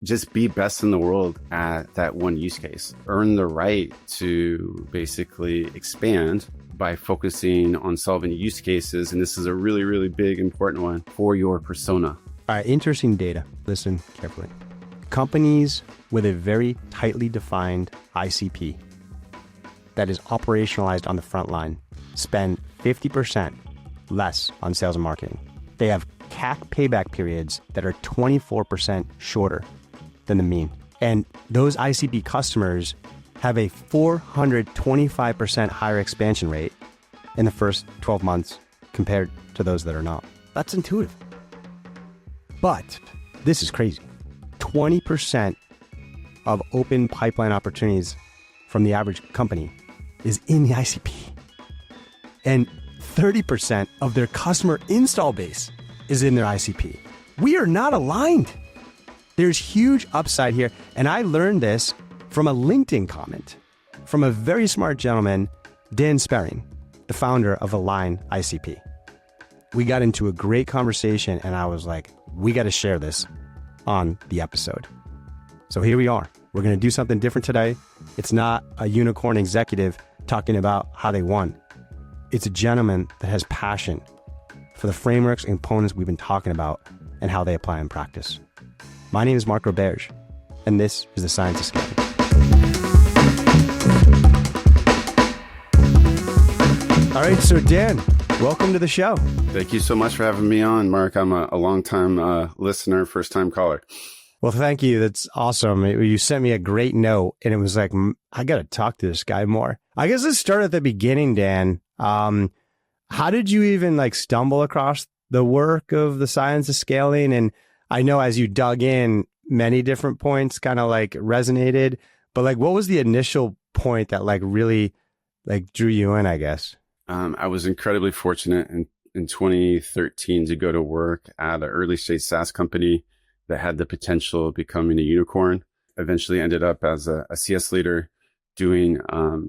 just be best in the world at that one use case. Earn the right to basically expand by focusing on solving use cases. And this is a really, really big, important one for your persona. All right, interesting data. Listen carefully. Companies with a very tightly defined ICP that is operationalized on the front line spend 50% less on sales and marketing. They have CAC payback periods that are 24% shorter than the mean. And those ICP customers have a 425% higher expansion rate in the first 12 months compared to those that are not. That's intuitive. But this is crazy. 20% of open pipeline opportunities from the average company is in the ICP. And 30% of their customer install base is in their ICP. We are not aligned. There's huge upside here. And I learned this from a LinkedIn comment from a very smart gentleman, Dan Sperring, the founder of AlignICP. We got into a great conversation and I was like, we got to share this on the episode. So here we are. We're going to do something different today. It's not a unicorn executive talking about how they won. It's a gentleman that has passion for the frameworks and components we've been talking about and how they apply in practice. My name is Mark Roberge, and this is the Science of Scaling. All right, so Dan, welcome to the show. Thank you so much for having me on, Mark. I'm a long-time listener, first-time caller. Well, thank you. That's awesome. You sent me a great note, and it was like, I got to talk to this guy more. I guess let's start at the beginning, Dan. How did you even stumble across the work of the Science of Scaling? And I know as you dug in, many different points kind of resonated, but what was the initial point that really drew you in, I guess? I was incredibly fortunate in 2013 to go to work at an early stage SaaS company that had the potential of becoming a unicorn. Eventually ended up as a CS leader doing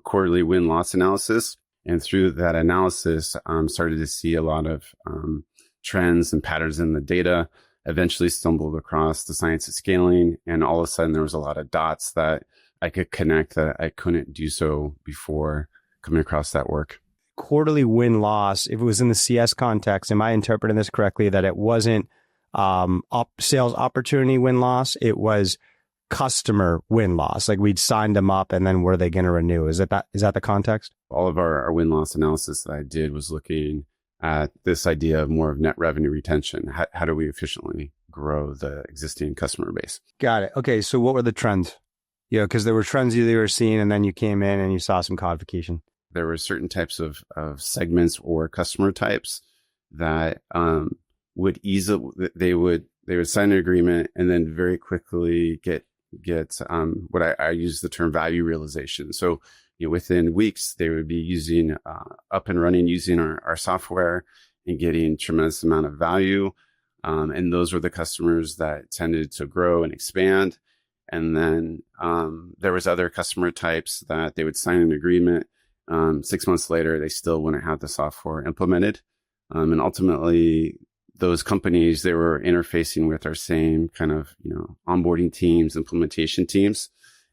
quarterly win-loss analysis. And through that analysis, started to see a lot of trends and patterns in the data. Eventually stumbled across the Science of Scaling. And all of a sudden, there was a lot of dots that I could connect that I couldn't do so before coming across that work. Quarterly win-loss, if it was in the CS context, am I interpreting this correctly, that it wasn't sales opportunity win-loss, it was customer win-loss? We'd signed them up and then were they going to renew? Is that the context? All of our win-loss analysis that I did was looking at this idea of more of net revenue retention. How do we efficiently grow the existing customer base? Got it. Okay, so what were the trends? Because there were trends you were seeing and then you came in and you saw some codification. There were certain types of segments or customer types that would they would sign an agreement and then very quickly get what I use the term value realization. So within weeks, they would be using up and running using our software and getting tremendous amount of value. And those were the customers that tended to grow and expand. And then there was other customer types that they would sign an agreement. 6 months later, they still wouldn't have the software implemented. And ultimately, those companies, they were interfacing with our same kind of, onboarding teams, implementation teams.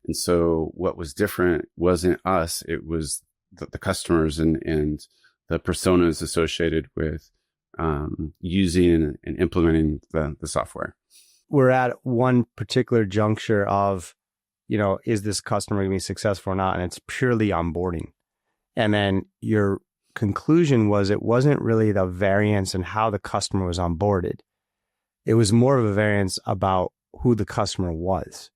And so what was different wasn't us, it was the customers and the personas associated with using and implementing the software. We're at one particular juncture of, is this customer going to be successful or not? And it's purely onboarding. And then your conclusion was it wasn't really the variance in how the customer was onboarded. It was more of a variance about who the customer was.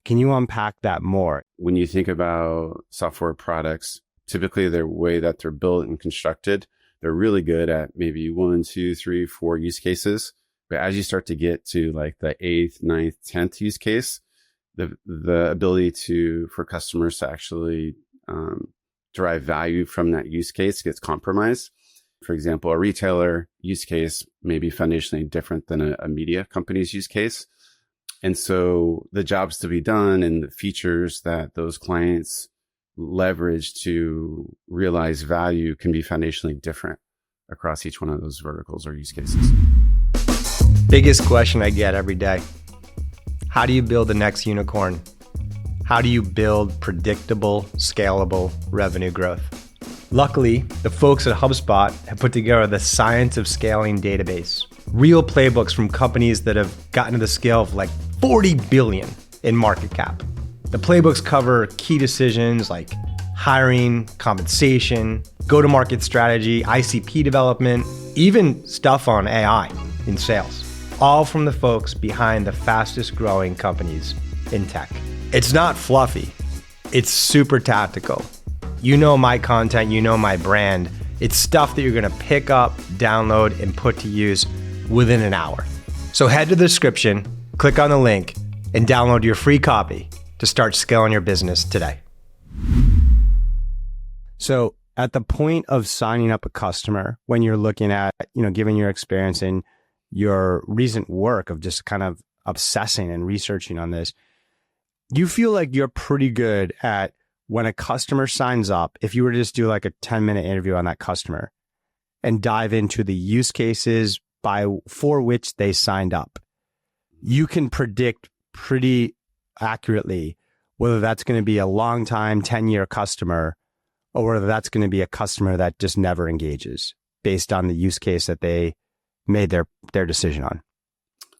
Can you unpack that more? When you think about software products, typically the way that they're built and constructed, they're really good at maybe 1, 2, 3, 4 use cases. But as you start to get to the 8th, 9th, 10th use case, the ability for customers to actually derive value from that use case gets compromised. For example, a retailer use case may be foundationally different than a media company's use case. And so the jobs to be done and the features that those clients leverage to realize value can be foundationally different across each one of those verticals or use cases. Biggest question I get every day. How do you build the next unicorn? How do you build predictable, scalable revenue growth? Luckily, the folks at HubSpot have put together the Science of Scaling database. Real playbooks from companies that have gotten to the scale of like 40 billion in market cap. The playbooks cover key decisions like hiring, compensation, go-to-market strategy, ICP development, even stuff on AI in sales. All from the folks behind the fastest growing companies in tech. It's not fluffy. It's super tactical. You know my content, you know my brand. It's stuff that you're gonna pick up, download, and put to use within an hour. So head to the description, click on the link, and download your free copy to start scaling your business today. So at the point of signing up a customer, when you're looking at, given your experience and your recent work of just kind of obsessing and researching on this, you feel like you're pretty good at when a customer signs up, if you were to just do like a 10-minute interview on that customer and dive into the use cases for which they signed up, you can predict pretty accurately whether that's going to be a long time 10-year customer or whether that's going to be a customer that just never engages based on the use case that they made their decision on.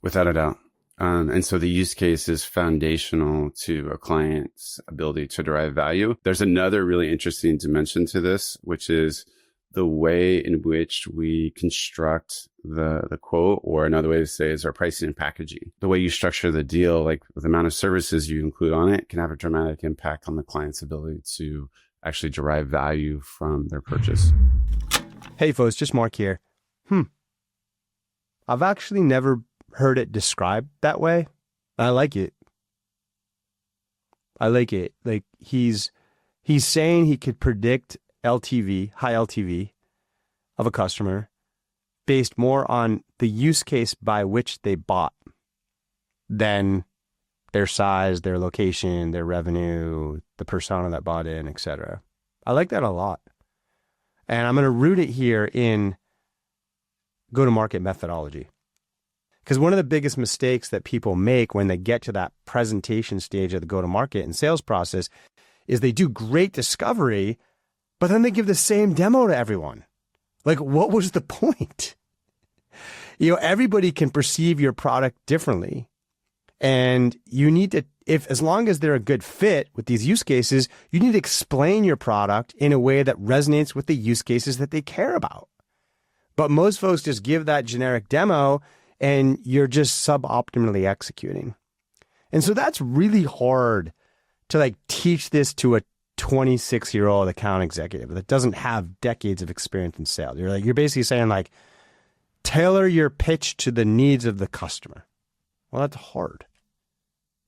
Without a doubt. And so the use case is foundational to a client's ability to derive value. There's another really interesting dimension to this, which is the way in which we construct the quote, or another way to say is our pricing and packaging. The way you structure the deal, like the amount of services you include on it, can have a dramatic impact on the client's ability to actually derive value from their purchase. Hey folks, just Mark here. I've actually never heard it described that way. I like it. Like he's saying he could predict LTV, high LTV of a customer based more on the use case by which they bought than their size, their location, their revenue, the persona that bought in, etc. I like that a lot. And I'm going to root it here in go-to-market methodology. Because one of the biggest mistakes that people make when they get to that presentation stage of the go-to-market and sales process is they do great discovery, but then they give the same demo to everyone. Like, what was the point? Everybody can perceive your product differently. And you need to, as long as they're a good fit with these use cases, you need to explain your product in a way that resonates with the use cases that they care about. But most folks just give that generic demo and you're just suboptimally executing. And so that's really hard to teach this to a 26-year-old account executive that doesn't have decades of experience in sales. You're basically saying tailor your pitch to the needs of the customer. Well, that's hard.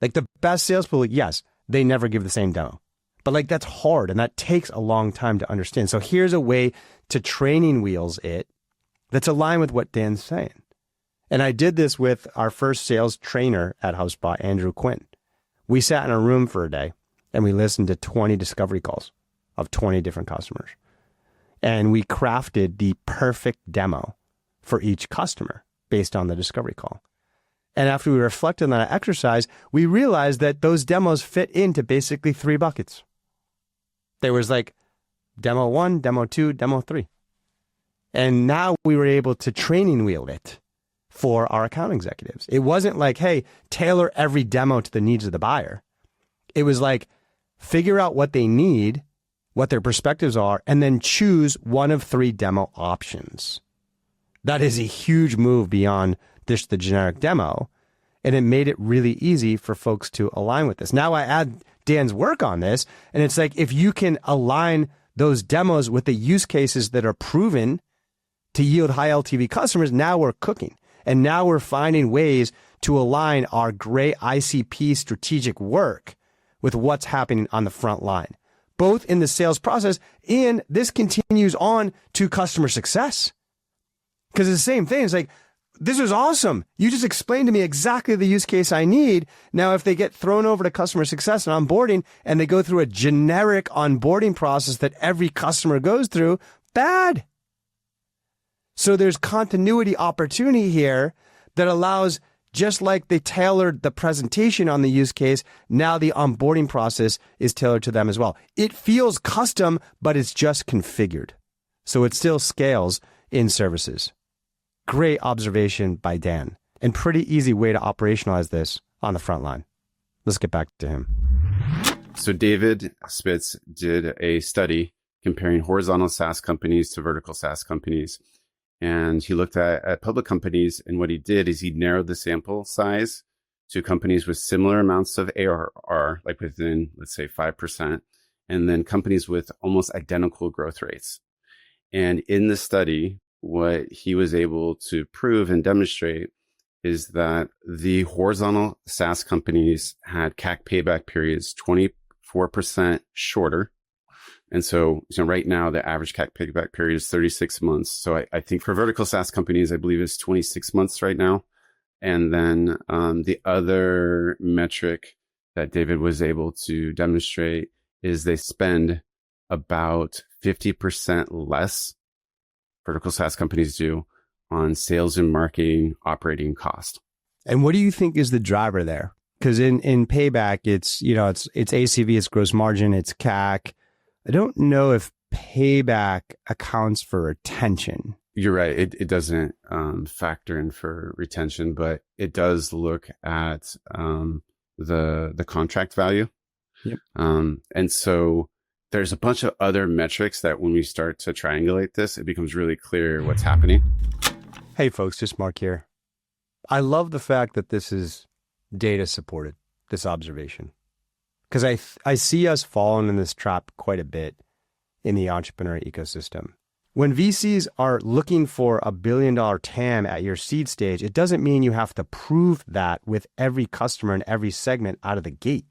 The best salespeople, yes, they never give the same demo. But that's hard and that takes a long time to understand. So here's a way to training wheels it that's aligned with what Dan's saying. And I did this with our first sales trainer at HubSpot, Andrew Quinn. We sat in a room for a day and we listened to 20 discovery calls of 20 different customers. And we crafted the perfect demo for each customer based on the discovery call. And after we reflected on that exercise, we realized that those demos fit into basically 3 buckets. There was demo 1, demo 2, demo 3. And now we were able to training wheel it for our account executives. It wasn't hey, tailor every demo to the needs of the buyer. It was figure out what they need, what their perspectives are, and then choose one of 3 demo options. That is a huge move beyond just the generic demo. And it made it really easy for folks to align with this. Now I add Dan's work on this, and it's if you can align those demos with the use cases that are proven to yield high LTV customers, now we're cooking. And now we're finding ways to align our great ICP strategic work with what's happening on the front line, both in the sales process, and this continues on to customer success. Because it's the same thing. It's this was awesome. You just explained to me exactly the use case I need. Now, if they get thrown over to customer success and onboarding and they go through a generic onboarding process that every customer goes through, bad. So there's continuity opportunity here that allows Just like they tailored the presentation on the use case, now the onboarding process is tailored to them as well. It feels custom, but it's just configured. So it still scales in services. Great observation by Dan, and pretty easy way to operationalize this on the front line. Let's get back to him. So David Spitz did a study comparing horizontal SaaS companies to vertical SaaS companies. And he looked at public companies, and what he did is he narrowed the sample size to companies with similar amounts of ARR, like within, let's say, 5%, and then companies with almost identical growth rates. And in the study, what he was able to prove and demonstrate is that the horizontal SaaS companies had CAC payback periods 24% shorter. And so right now, the average CAC payback period is 36 months. So I think for vertical SaaS companies, I believe it's 26 months right now. And then the other metric that David was able to demonstrate is they spend about 50% less, vertical SaaS companies do, on sales and marketing operating cost. And what do you think is the driver there? Because in payback, it's ACV, it's gross margin, it's CAC. I don't know if payback accounts for retention. You're right. It doesn't factor in for retention, but it does look at the contract value. Yep. And so there's a bunch of other metrics that when we start to triangulate this, it becomes really clear what's happening. Hey folks, just Mark here. I love the fact that this is data supported, this observation. Because I see us falling in this trap quite a bit in the entrepreneur ecosystem. When VCs are looking for $1 billion TAM at your seed stage, it doesn't mean you have to prove that with every customer in every segment out of the gate.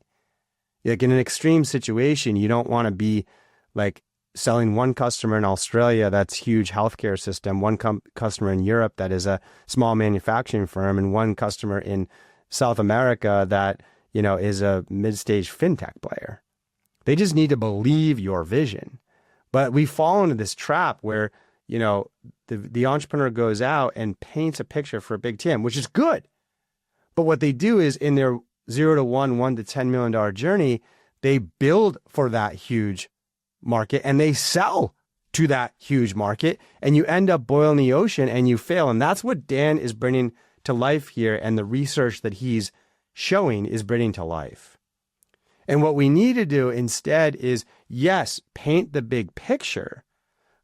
Like in an extreme situation, you don't want to be like selling one customer in Australia that's huge healthcare system, one customer in Europe that is a small manufacturing firm, and one customer in South America that is a mid-stage fintech player. They just need to believe your vision. But we fall into this trap where, the entrepreneur goes out and paints a picture for a big TAM, which is good. But what they do is in their 0 to 1 to $10 million journey, they build for that huge market and they sell to that huge market, and you end up boiling the ocean and you fail. And that's what Dan is bringing to life here, and the research that he's showing is bringing to life. And what we need to do instead is, yes, paint the big picture,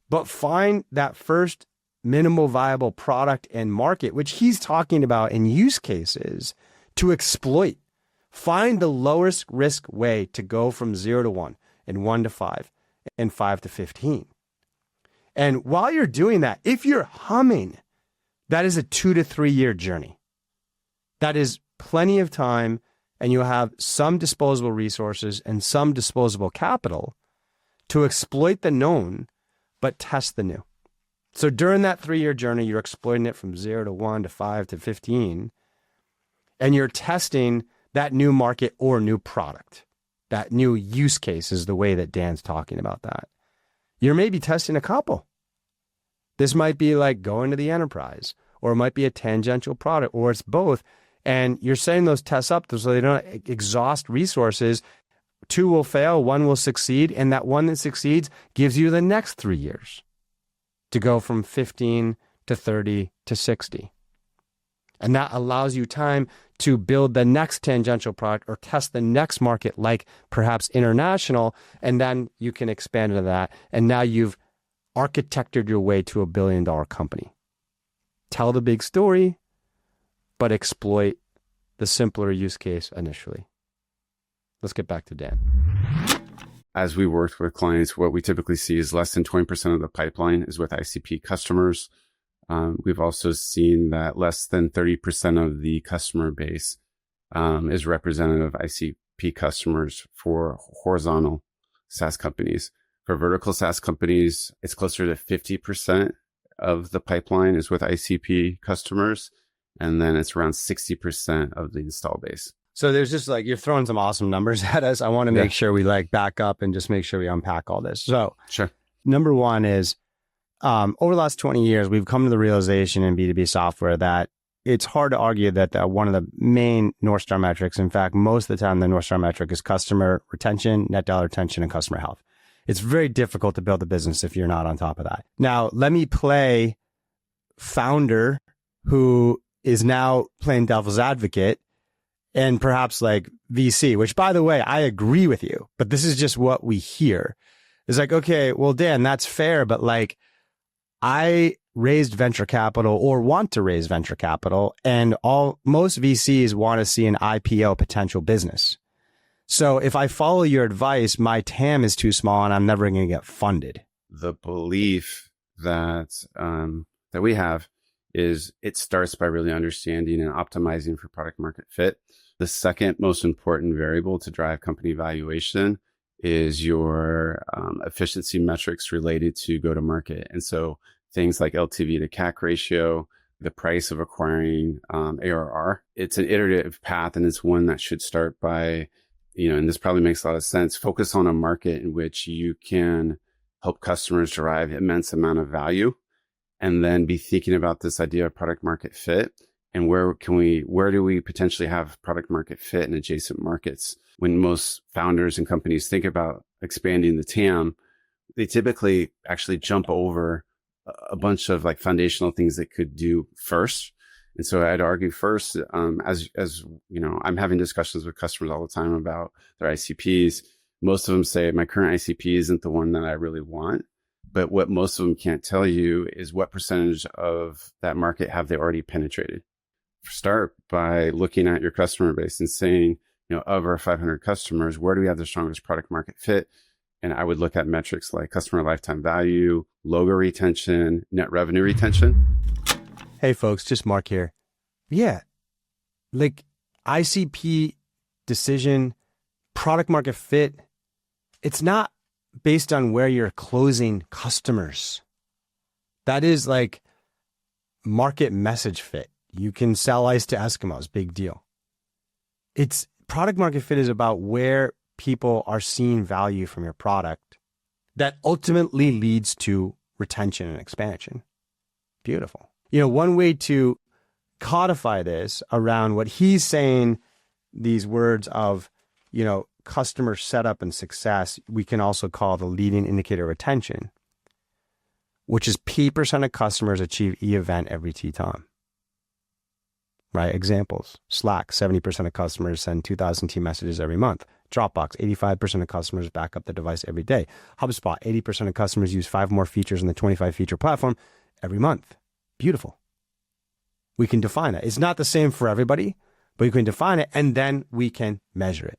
but find that first minimal viable product and market, which he's talking about in use cases, to exploit. Find the lowest risk way to go from 0 to 1 and 1 to 5 and 5 to 15. And while you're doing that, if you're humming, that is a 2 to 3 year journey. That is plenty of time, and you'll have some disposable resources and some disposable capital to exploit the known, but test the new. So during that 3 year journey, you're exploiting it from 0 to 1 to 5 to 15, and you're testing that new market or new product. That new use case is the way that Dan's talking about that. You're maybe testing a couple. This might be like going to the enterprise, or it might be a tangential product, or it's both. And you're setting those tests up so they don't exhaust resources. 2 will fail, 1 will succeed, and that one that succeeds gives you the next 3 years to go from 15 to 30 to 60. And that allows you time to build the next tangential product or test the next market, like perhaps international, and then you can expand into that. And now you've architected your way to $1 billion company. Tell the big story, but exploit the simpler use case initially. Let's get back to Dan. As we worked with clients, what we typically see is less than 20% of the pipeline is with ICP customers. We've also seen that less than 30% of the customer base is representative of ICP customers for horizontal SaaS companies. For vertical SaaS companies, it's closer to 50% of the pipeline is with ICP customers, and then it's around 60% of the install base. So there's just like, you're throwing some awesome numbers at us. I want to make sure we back up and just make sure we unpack all this. So sure. Number one is, over the last 20 years, we've come to the realization in B2B software that it's hard to argue that one of the main North Star metrics, in fact, most of the time, the North Star metric is customer retention, net dollar retention, and customer health. It's very difficult to build a business if you're not on top of that. Now, let me play founder who is now playing devil's advocate and perhaps like VC, which, by the way, I agree with you, but this is just what we hear. It's like, okay, well, Dan, that's fair, but like I raised venture capital or want to raise venture capital, and most VCs want to see an IPO potential business. So if I follow your advice, my TAM is too small and I'm never going to get funded. The belief that that we have is it starts by really understanding and optimizing for product market fit. The second most important variable to drive company valuation is your efficiency metrics related to go to market. And so things like LTV to CAC ratio, the price of acquiring ARR, it's an iterative path, and it's one that should start by, and this probably makes a lot of sense, focus on a market in which you can help customers derive immense amount of value, and then be thinking about this idea of product market fit and where do we potentially have product market fit in adjacent markets. When most founders and companies think about expanding the TAM, they typically actually jump over a bunch of like foundational things they could do first. And so I'd argue first, as I'm having discussions with customers all the time about their ICPs. Most of them say my current ICP isn't the one that I really want. But what most of them can't tell you is what percentage of that market have they already penetrated. Start by looking at your customer base and saying, of our 500 customers, where do we have the strongest product market fit? And I would look at metrics like customer lifetime value, logo retention, net revenue retention. Hey folks, just Mark here. Yeah, like ICP decision, product market fit, it's not based on where you're closing customers. That is like market message fit. You can sell ice to Eskimos, big deal. It's product market fit is about where people are seeing value from your product that ultimately leads to retention and expansion. Beautiful. One way to codify this around what he's saying, these words of, customer setup and success, we can also call the leading indicator of retention, which is P% of customers achieve E-event every T time. Right? Examples. Slack, 70% of customers send 2,000 T messages every month. Dropbox, 85% of customers back up the device every day. HubSpot, 80% of customers use 5 more features in the 25 feature platform every month. Beautiful. We can define that. It's not the same for everybody, but you can define it and then we can measure it.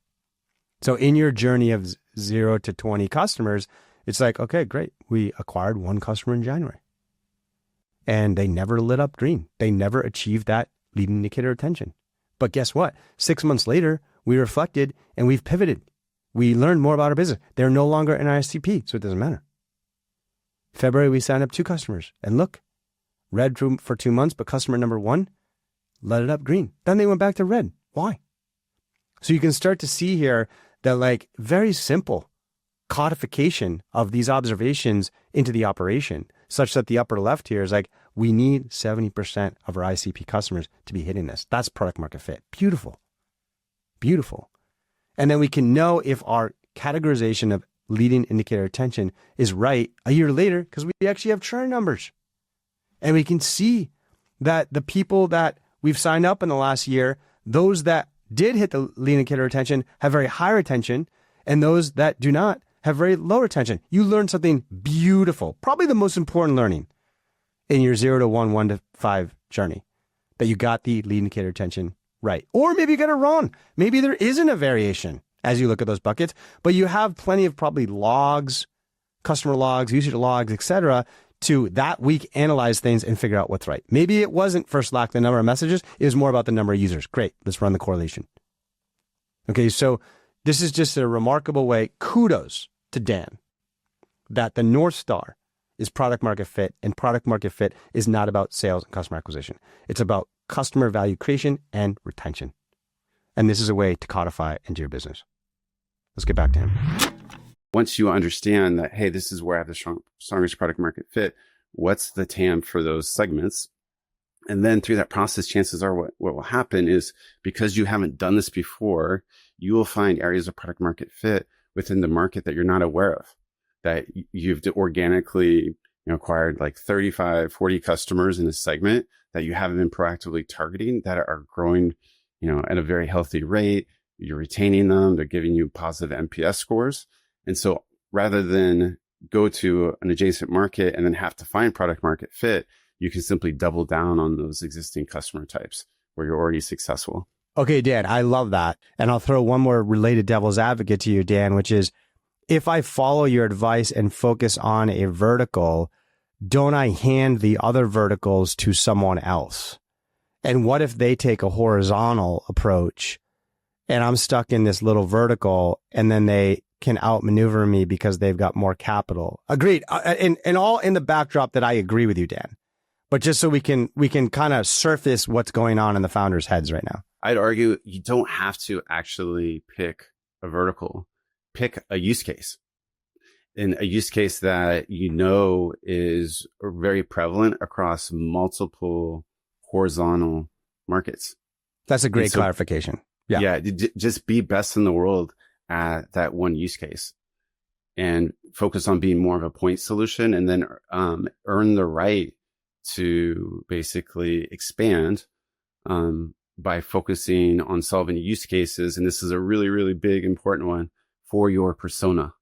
So in your journey of 0 to 20 customers, it's like, okay, great. We acquired 1 customer in January and they never lit up green. They never achieved that leading indicator retention. But guess what? 6 months later, we reflected and we've pivoted. We learned more about our business. They're no longer in our ICP, so it doesn't matter. February, we signed up 2 customers and look, red for 2 months, but customer number 1 lit it up green. Then they went back to red. Why? So you can start to see here that like very simple codification of these observations into the operation, such that the upper left here is like, we need 70% of our ICP customers to be hitting this. That's product market fit. Beautiful. Beautiful. And then we can know if our categorization of leading indicator retention is right a year later, because we actually have churn numbers. And we can see that the people that we've signed up in the last year, those that did hit the leading indicator retention have very high retention, and those that do not have very low retention. You learned something beautiful, probably the most important learning in your 0 to 1, 1 to 5 journey, that you got the lead indicator retention right. Or maybe you got it wrong. Maybe there isn't a variation as you look at those buckets, but you have plenty of probably logs, customer logs, usage logs, etc., to that week analyze things and figure out what's right. Maybe it wasn't for Slack the number of messages, it was more about the number of users. Great, let's run the correlation. Okay, so this is just a remarkable way, kudos to Dan, that the North Star is product market fit, and product market fit is not about sales and customer acquisition. It's about customer value creation and retention. And this is a way to codify into your business. Let's get back to him. Once you understand that, hey, this is where I have the strongest product market fit, what's the TAM for those segments? And then through that process, chances are what will happen is, because you haven't done this before, you will find areas of product market fit within the market that you're not aware of, that you've organically acquired like 35, 40 customers in a segment that you haven't been proactively targeting, that are growing, at a very healthy rate. You're retaining them. They're giving you positive NPS scores. And so rather than go to an adjacent market and then have to find product market fit, you can simply double down on those existing customer types where you're already successful. Okay, Dan, I love that. And I'll throw one more related devil's advocate to you, Dan, which is, if I follow your advice and focus on a vertical, don't I hand the other verticals to someone else? And what if they take a horizontal approach and I'm stuck in this little vertical, and then they can outmaneuver me because they've got more capital? Agreed. And all in the backdrop that I agree with you, Dan. But just so we can kind of surface what's going on in the founders' heads right now. I'd argue you don't have to actually pick a vertical. Pick a use case. And a use case that is very prevalent across multiple horizontal markets. That's a great clarification. Yeah. Yeah. Just be best in the world at that one use case and focus on being more of a point solution, and then earn the right to basically expand by focusing on solving use cases. And this is a really, really big, important one for your persona.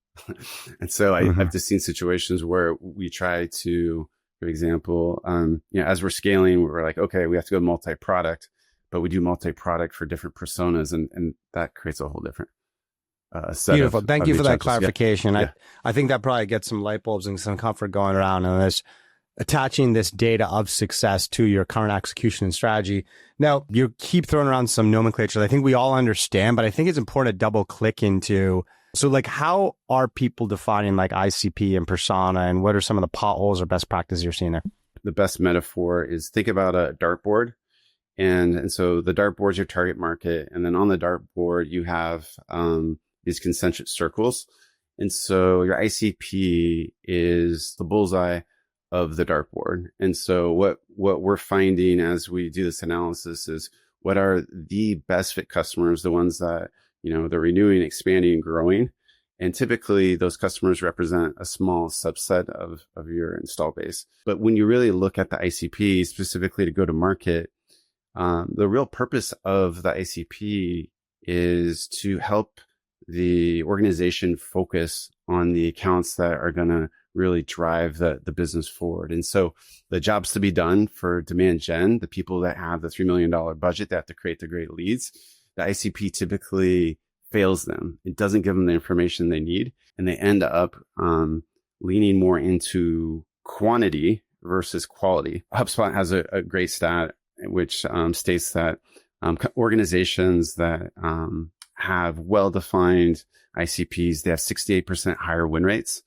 And so I've just seen situations where we try to, for example, as we're scaling, we're like, okay, we have to go multi-product, but we do multi-product for different personas, and that creates a whole different set. Beautiful. Thank you for that HRs. clarification. Yeah. I think that probably gets some light bulbs and some comfort going around on this, attaching this data of success to your current execution and strategy. Now, you keep throwing around some nomenclature that I think we all understand, but I think it's important to double click into. So like, how are people defining like ICP and persona, and what are some of the potholes or best practices you're seeing there? The best metaphor is, think about a dartboard. And so the dartboard is your target market. And then on the dartboard, you have these concentric circles. And so your ICP is the bullseye of the dartboard. And so what we're finding as we do this analysis is, what are the best fit customers, the ones that, they're renewing, expanding, growing. And typically those customers represent a small subset of your install base. But when you really look at the ICP specifically to go to market, the real purpose of the ICP is to help the organization focus on the accounts that are going to really drive the business forward. And so the jobs to be done for demand gen, the people that have the $3 million budget that have to create the great leads, the ICP typically fails them. It doesn't give them the information they need, and they end up leaning more into quantity versus quality. HubSpot has a great stat which states that organizations that have well-defined ICPs, they have 68% higher win rates,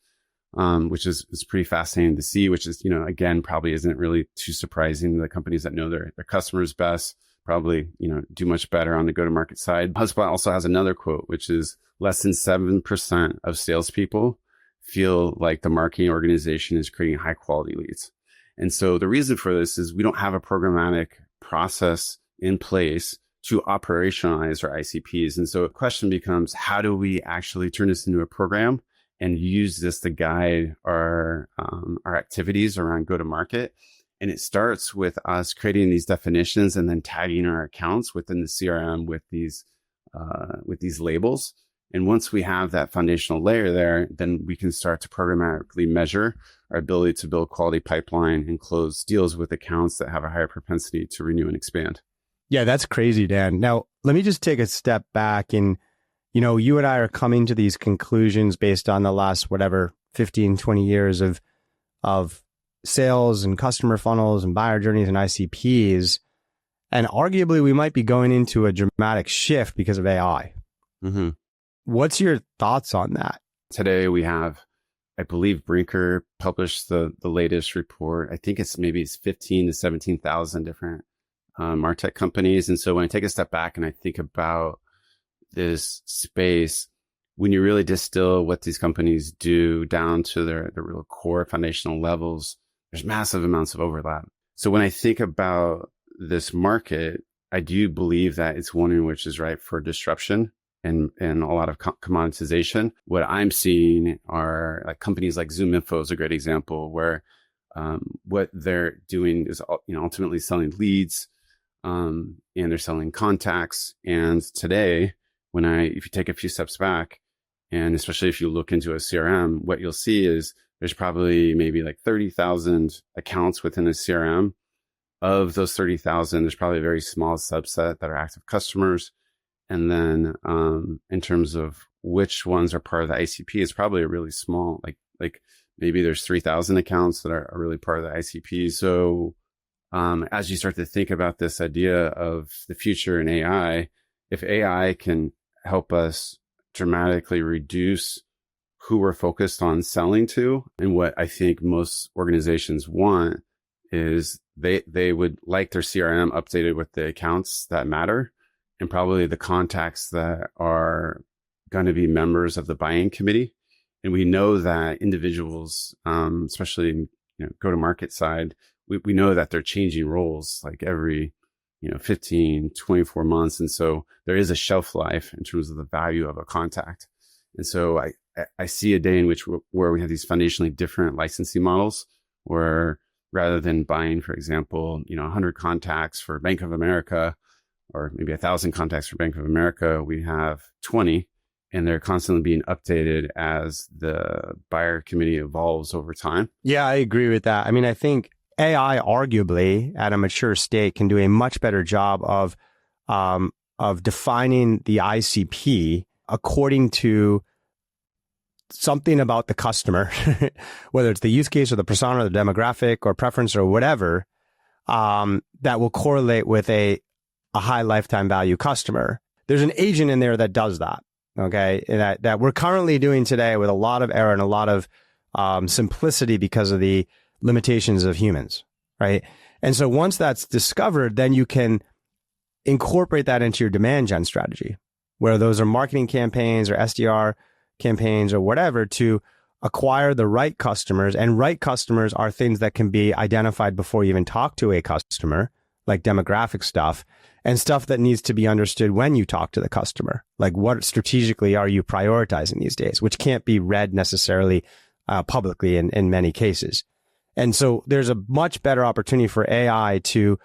which is pretty fascinating to see, which is, again, probably isn't really too surprising. The companies that know their customers best probably, do much better on the go-to-market side. HubSpot also has another quote, which is, less than 7% of salespeople feel like the marketing organization is creating high-quality leads. And so the reason for this is, we don't have a programmatic process in place to operationalize our ICPs. And so the question becomes, how do we actually turn this into a program and use this to guide our activities around go-to-market? And it starts with us creating these definitions and then tagging our accounts within the CRM with these labels. And once we have that foundational layer there, then we can start to programmatically measure our ability to build quality pipeline and close deals with accounts that have a higher propensity to renew and expand. Yeah, that's crazy, Dan. Now, let me just take a step back. And, you and I are coming to these conclusions based on the last, 15, 20 years of sales and customer funnels and buyer journeys and ICPs. And arguably, we might be going into a dramatic shift because of AI. Mm-hmm. What's your thoughts on that? Today we have, I believe Brinker published the latest report. I think it's 15 to 17,000 different MarTech companies. And so when I take a step back and I think about this space, when you really distill what these companies do down to their real core foundational levels, there's massive amounts of overlap. So when I think about this market, I do believe that it's one in which is ripe for disruption and a lot of commoditization. What I'm seeing are like companies like ZoomInfo is a great example where what they're doing is, ultimately selling leads, and they're selling contacts. And today, if you take a few steps back, and especially if you look into a CRM, what you'll see is there's probably maybe like 30,000 accounts within a CRM. Of those 30,000, there's probably a very small subset that are active customers. And then in terms of which ones are part of the ICP, it's probably a really small, like maybe there's 3,000 accounts that are really part of the ICP. So as you start to think about this idea of the future in AI, if AI can help us dramatically reduce who we're focused on selling to, and what I think most organizations want is they would like their CRM updated with the accounts that matter, and probably the contacts that are going to be members of the buying committee. And we know that individuals, especially in go-to-market side, we know that they're changing roles like every 15, 24 months. And so there is a shelf life in terms of the value of a contact. And so I see a day in which where we have these foundationally different licensing models, where rather than buying, for example, 100 contacts for Bank of America, or maybe 1,000 contacts for Bank of America, we have 20, and they're constantly being updated as the buyer committee evolves over time. Yeah, I agree with that. I mean, I think AI arguably at a mature state can do a much better job of defining the ICP according to something about the customer, whether it's the use case or the persona, or the demographic or preference or whatever, that will correlate with a high lifetime value customer. There's an agent in there that does that. Okay. That we're currently doing today with a lot of error and a lot of simplicity because of the limitations of humans. Right. And so once that's discovered, then you can incorporate that into your demand gen strategy, where those are marketing campaigns or SDR campaigns or whatever to acquire the right customers. And right customers are things that can be identified before you even talk to a customer, like demographic stuff, and stuff that needs to be understood when you talk to the customer. Like, what strategically are you prioritizing these days, which can't be read necessarily publicly in many cases. And so there's a much better opportunity for AI to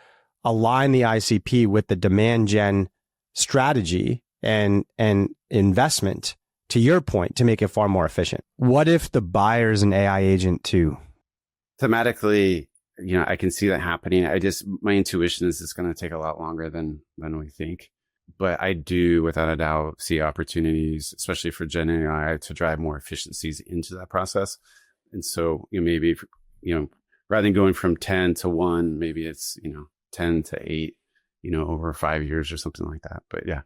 align the ICP with the demand gen strategy and investment, to your point, to make it far more efficient. What if the buyer's an AI agent too? Thematically, I can see that happening. My intuition is it's going to take a lot longer than we think. But I do, without a doubt, see opportunities, especially for Gen AI, to drive more efficiencies into that process. And so, maybe, rather than going from 10 to 1, maybe it's, 10 to 8, over 5 years or something like that. But yeah.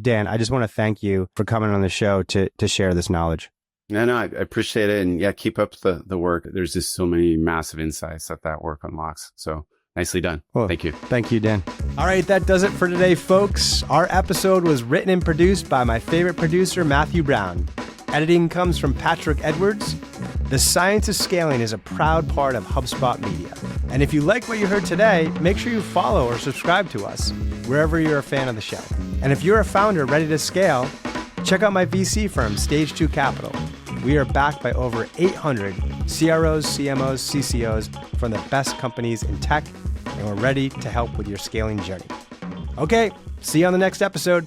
Dan, I just want to thank you for coming on the show to share this knowledge. No, I appreciate it. And yeah, keep up the work. There's just so many massive insights that work unlocks. So nicely done. Well, thank you. Thank you, Dan. All right, that does it for today, folks. Our episode was written and produced by my favorite producer, Matthew Brown. Editing comes from Patrick Edwards. The Science of Scaling is a proud part of HubSpot Media. And if you like what you heard today, make sure you follow or subscribe to us wherever you're a fan of the show. And if you're a founder ready to scale, check out my VC firm, Stage 2 Capital. We are backed by over 800 CROs, CMOs, CCOs from the best companies in tech, and we're ready to help with your scaling journey. Okay, see you on the next episode.